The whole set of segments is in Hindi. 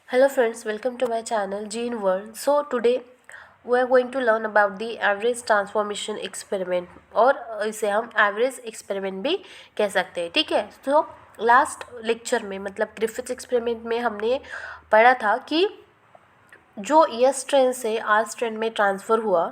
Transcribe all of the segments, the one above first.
Hello friends, welcome to my channel Gene World. So today we are going to learn about the average transformation experiment और इसे हम एवरेज एक्सपेरिमेंट भी कह सकते हैं. ठीक है. तो लास्ट लेक्चर में मतलब ग्रिफिथ एक्सपेरिमेंट में हमने पढ़ा था कि जो यस ट्रेन से आर्स ट्रेन में ट्रांसफ़र हुआ,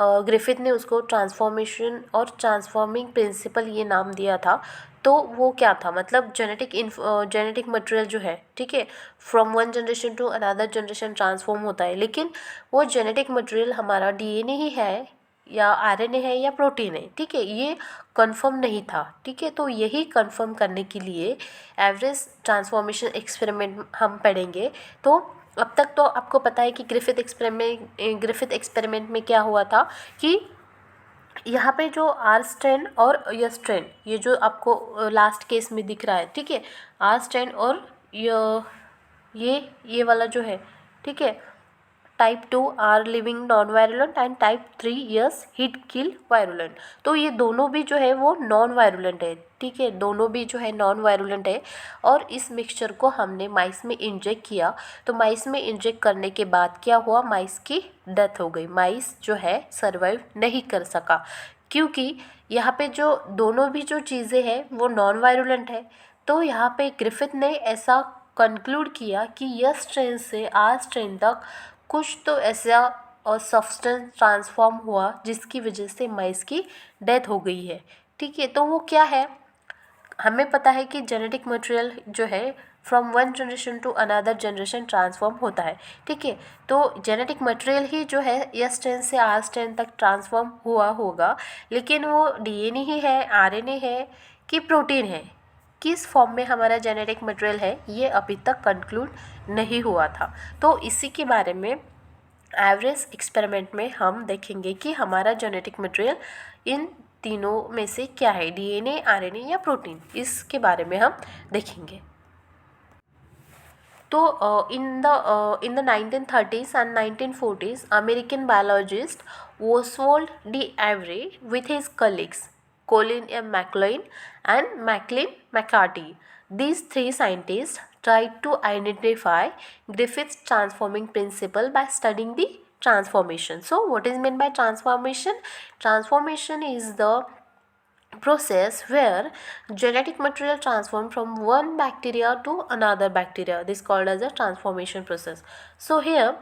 ग्रिफिथ ने उसको ट्रांसफॉर्मेशन और ट्रांसफॉर्मिंग प्रिंसिपल ये नाम दिया था. तो वो क्या था, मतलब जेनेटिक मटेरियल जो है, ठीक है, from one generation to another generation transform होता है, लेकिन वो जेनेटिक मटेरियल हमारा डीएनए ही है या आरएनए है या प्रोटीन है. ठीक है, ये कंफर्म नहीं था. ठीक है, तो यही कंफर्म करने के लिए एवरेज ट्रांसफॉर्मेशन एक्सपेरिमेंट हम पढ़ेंगे. तो अब तक तो आपको पता है कि ग्रिफिथ एक्सपेरिमेंट में क्या हुआ था कि यहाँ पे जो आर स्ट्रेन और यस स्ट्रेन, ये जो आपको लास्ट केस में दिख रहा है, ठीक है, आर स्ट्रेन और ये वाला जो है, ठीक है, type 2 are living non virulent and type 3 yes heat kill virulent. तो ये दोनों भी जो है वो नॉन वायरुलेंट है. ठीक है, दोनों भी जो है नॉन वायरुलेंट है. और इस मिक्सचर को हमने माइस में इंजेक्ट किया. तो माइस में इंजेक्ट करने के बाद क्या हुआ, माइस की डेथ हो गई. माइस जो है सर्वाइव नहीं कर सका क्योंकि यहाँ पे जो दोनों भी जो चीज़ें हैं वो नॉन वायरुलेंट है. तो यहाँ पे ग्रिफिथ ने ऐसा कंक्लूड किया कि यस स्ट्रेन से आर स्ट्रेन तक कुछ तो ऐसा और सब्सटेंस ट्रांसफॉर्म हुआ जिसकी वजह से माइस की डेथ हो गई है. ठीक है, तो वो क्या है, हमें पता है कि जेनेटिक मटेरियल जो है from one generation to another generation transform होता है. ठीक है, तो जेनेटिक मटेरियल ही जो है एस स्ट्रेन से आर स्ट्रेन तक ट्रांसफॉर्म हुआ होगा, लेकिन वो डीएनए ही है, आरएनए है कि प्रोटीन है, किस फॉर्म में हमारा जेनेटिक मटेरियल है, ये अभी तक कंक्लूड नहीं हुआ था. तो इसी के बारे में एवरेज एक्सपेरिमेंट में हम देखेंगे कि हमारा जेनेटिक मटेरियल इन तीनों में से क्या है, डीएनए, आरएनए या प्रोटीन, इसके बारे में हम देखेंगे. तो in the 1930s and 1940s, American biologist Oswald D. Avery with his colleagues Colin M. McLean and Maclean McCarty, these three scientists tried to identify Griffith's transforming principle by studying the transformation. So what is meant by transformation? Transformation is the process where genetic material transform from one bacteria to another bacteria. This is called as a transformation process. So here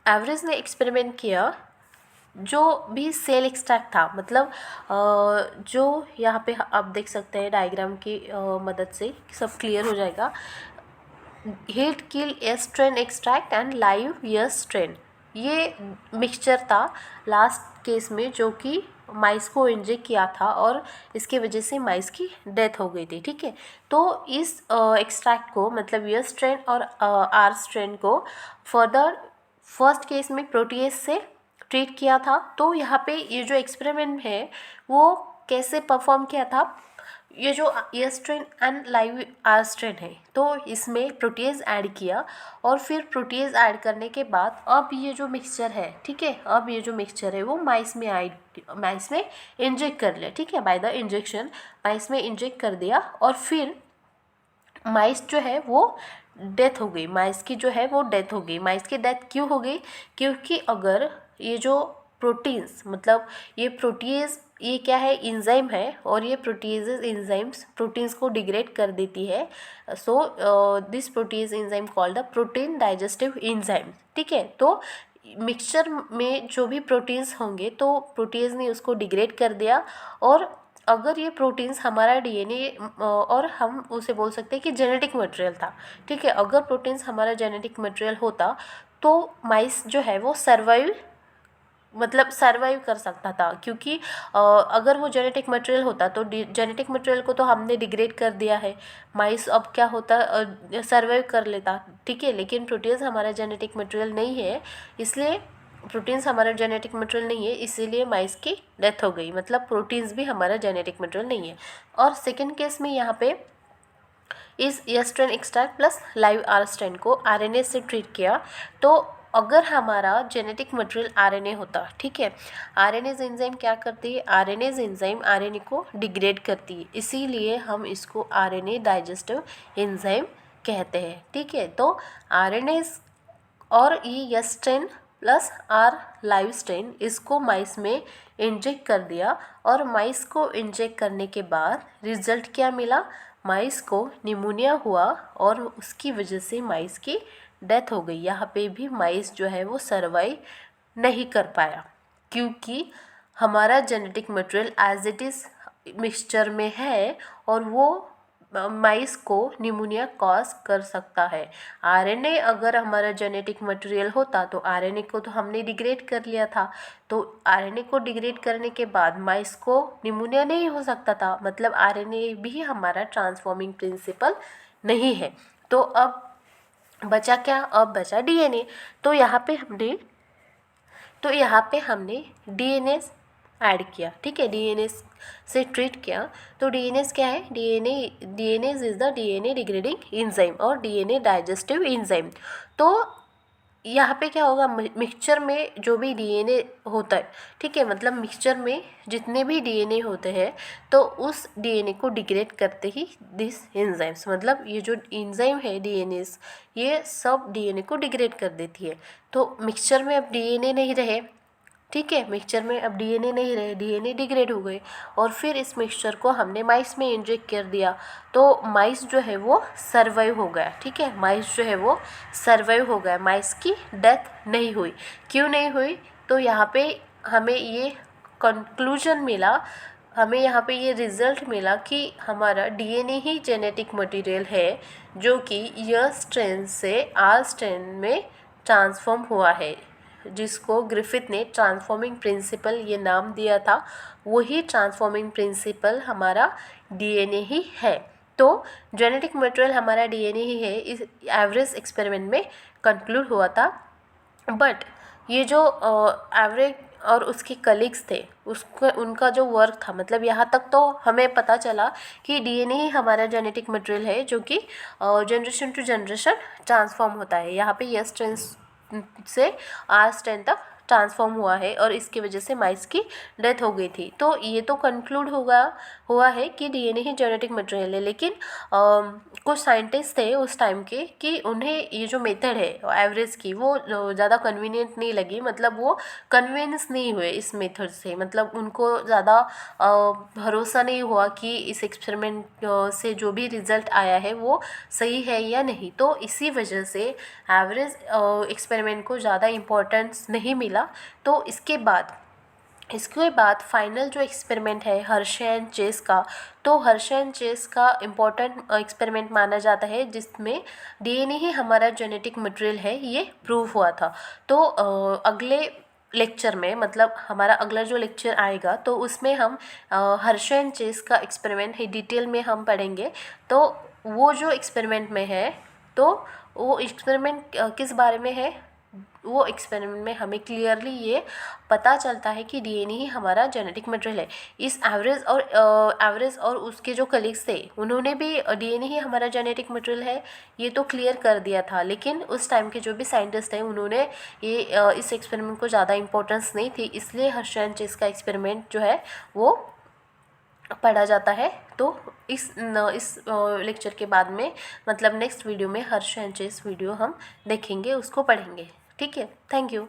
average ने एक्सपेरिमेंट किया, जो भी सेल एक्सट्रैक्ट था, मतलब जो यहाँ पे आप देख सकते हैं डायग्राम की मदद से सब क्लियर हो जाएगा. Heat kill S strain extract and live yes strain, ये मिक्सचर था लास्ट केस में जो कि माइस को इंजेक्ट किया था और इसके वजह से माइस की डेथ हो गई थी. ठीक है, तो इस एक्सट्रैक्ट को मतलब यस स्ट्रेन और आर स्ट्रेन को फर्दर फर्स्ट केस में प्रोटीएज से ट्रीट किया था. तो यहाँ पे ये जो एक्सपेरिमेंट है वो कैसे परफॉर्म किया था, ये जो yes strain and live R strain है, तो इसमें प्रोटीएज ऐड किया और फिर प्रोटीएज ऐड करने के बाद अब ये जो मिक्सचर है, ठीक है, अब ये जो मिक्सचर है वो माइस में इंजेक्ट कर लिया. ठीक है, बाय द इंजेक्शन माइस में इंजेक्ट कर दिया और फिर माइस जो है वो डेथ हो गई. माइस की जो है वो डेथ हो गई. माइस की डेथ क्यों हो गई, क्योंकि अगर ये जो प्रोटीन्स, मतलब ये प्रोटीज, ये क्या है, इंजाइम है और ये प्रोटीज इंजाइम्स प्रोटीन्स को डिग्रेड कर देती है. So this proteases enzyme called the protein digestive enzyme. ठीक है, तो मिक्सचर में जो भी प्रोटीन्स होंगे तो प्रोटीज ने उसको डिग्रेड कर दिया. और अगर ये प्रोटीन्स हमारा डीएनए और हम उसे बोल सकते हैं कि जेनेटिक मटेरियल था. ठीक है, अगर प्रोटीन्स हमारा जेनेटिक मटेरियल होता तो माइस जो है वो सर्वाइव कर सकता था, क्योंकि अगर वो जेनेटिक मटेरियल होता तो जेनेटिक मटेरियल को तो हमने डिग्रेड कर दिया है, माइस अब क्या होता, सर्वाइव कर लेता. ठीक है, लेकिन प्रोटीन्स हमारा जेनेटिक मटेरियल नहीं है, इसलिए प्रोटीन्स हमारा जेनेटिक मटेरियल नहीं है, इसीलिए माइस की डेथ हो गई. मतलब प्रोटीन्स भी हमारा जेनेटिक मटेरियल नहीं है. और सेकेंड केस में यहाँ पे इस S strain extract plus live R strain को आरएनए से ट्रीट किया. तो अगर हमारा जेनेटिक मटेरियल आरएनए होता, ठीक है, आरएनएज एंजाइम क्या करती है, आरएनएज एंजाइम आरएनए को डिग्रेड करती है, इसीलिए हम इसको आरएनए डाइजेस्टिव एंजाइम कहते हैं। ठीक है, तो RNA और ये strain plus are live strain इसको माइस में इंजेक्ट कर दिया और माइस को इंजेक्ट करने के बाद रिजल्ट क्या मिला, माइस को निमोनिया हुआ और उसकी वजह से माइस की डेथ हो गई। यहाँ पे भी माइस जो है वो सर्वाइव नहीं कर पाया क्योंकि हमारा genetic material as it is mixture में है और वो माइस को निमोनिया कॉज कर सकता है। RNA अगर हमारा जेनेटिक मटेरियल होता तो RNA को तो हमने डिग्रेड कर लिया था, तो RNA को डिग्रेड करने के बाद माइस को निमोनिया नहीं हो सकता था, मतलब RNA भी हमारा ट्रांसफॉर्मिंग प्रिंसिपल नहीं है। तो अब बचा क्या, अब बचा DNA। तो यहाँ पे हमने DNA ऐड किया। ठीक है, DNA से ट्रीट किया। तो DNA क्या है, DNA is the DNA degrading enzyme और DNA डाइजेस्टिव एंजाइम। तो यहाँ पे क्या होगा, मिक्सचर में जो भी DNA होता है, ठीक है, मतलब मिक्सचर में जितने भी DNA होते हैं तो उस DNA को डिग्रेड करते ही दिस एंजाइम्स, मतलब ये जो एंजाइम है DNA ये सब DNA को डिग्रेड कर देती है। तो मिक्सचर में अब DNA नहीं रहे, ठीक है, मिक्सचर में अब DNA नहीं रहे, DNA डिग्रेड हो गए और फिर इस मिक्सचर को हमने माइस में इंजेक्ट कर दिया तो माइस जो है वो सर्वाइव हो गया। ठीक है, माइस जो है वो सर्वाइव हो गया, माइस की डेथ नहीं हुई। क्यों नहीं हुई, तो यहाँ पे हमें ये कंक्लूजन मिला, हमें यहाँ पे ये रिज़ल्ट मिला कि हमारा DNA ही जेनेटिक मटेरियल है जो कि यह स्ट्रेन से आर स्ट्रेन में ट्रांसफॉर्म हुआ है, जिसको ग्रिफिथ ने ट्रांसफॉर्मिंग प्रिंसिपल ये नाम दिया था। वही ट्रांसफॉर्मिंग प्रिंसिपल हमारा DNA ही है। तो जेनेटिक मटेरियल हमारा DNA ही है, इस एवरेज एक्सपेरिमेंट में कंक्लूड हुआ था। बट ये जो एवरेज और उसके कलीग्स थे उसका उनका जो वर्क था, मतलब यहाँ तक तो हमें पता चला कि DNA ही हमारा जेनेटिक मटेरियल है जो कि जनरेशन टू जनरेशन ट्रांसफॉर्म होता है। यहाँ पे यस ट्रेंस से आर स्ट्रेन तक ट्रांसफॉर्म हुआ है और इसकी वजह से माइस की डेथ हो गई थी। तो ये तो कंक्लूड हुआ है कि DNA ही जेनेटिक मटेरियल है। लेकिन कुछ साइंटिस्ट थे उस टाइम के कि उन्हें ये जो मेथड है एवरेज की वो ज़्यादा कन्वीनियंट नहीं लगी, मतलब वो कन्विंस नहीं हुए इस मेथड से, मतलब उनको ज़्यादा भरोसा नहीं हुआ कि इस एक्सपेरिमेंट से जो भी रिज़ल्ट आया है वो सही है या नहीं। तो इसी वजह से एवरेज एक्सपेरिमेंट को ज़्यादा इम्पोर्टेंस नहीं मिला। तो इसके बाद फाइनल जो एक्सपेरिमेंट है हर्शे एंड चेस का, तो हर्शे एंड चेस का इम्पोर्टेंट एक्सपेरिमेंट माना जाता है जिसमें DNA ही हमारा जेनेटिक मटेरियल है ये प्रूव हुआ था। तो अगले लेक्चर में, मतलब हमारा अगला जो लेक्चर आएगा तो उसमें हम हर्शे एंड चेस का एक्सपेरिमेंट है डिटेल में हम पढ़ेंगे। तो वो जो एक्सपेरिमेंट में है, तो वो एक्सपेरिमेंट किस बारे में है, वो एक्सपेरिमेंट में हमें क्लियरली ये पता चलता है कि DNA ही हमारा जेनेटिक मटेरियल है। इस एवरेज और उसके जो कलीग्स थे उन्होंने भी DNA ही हमारा जेनेटिक मटेरियल है ये तो क्लियर कर दिया था, लेकिन उस टाइम के जो भी साइंटिस्ट हैं उन्होंने ये इस एक्सपेरिमेंट को ज़्यादा इंपॉर्टेंस नहीं थी, इसलिए हर्शे एंड चेस का एक्सपेरिमेंट जो है वो पढ़ा जाता है। तो इस लेक्चर के बाद में, मतलब नेक्स्ट वीडियो में हर्शे एंड चेस वीडियो हम देखेंगे, उसको पढ़ेंगे। ठीक है, थैंक यू।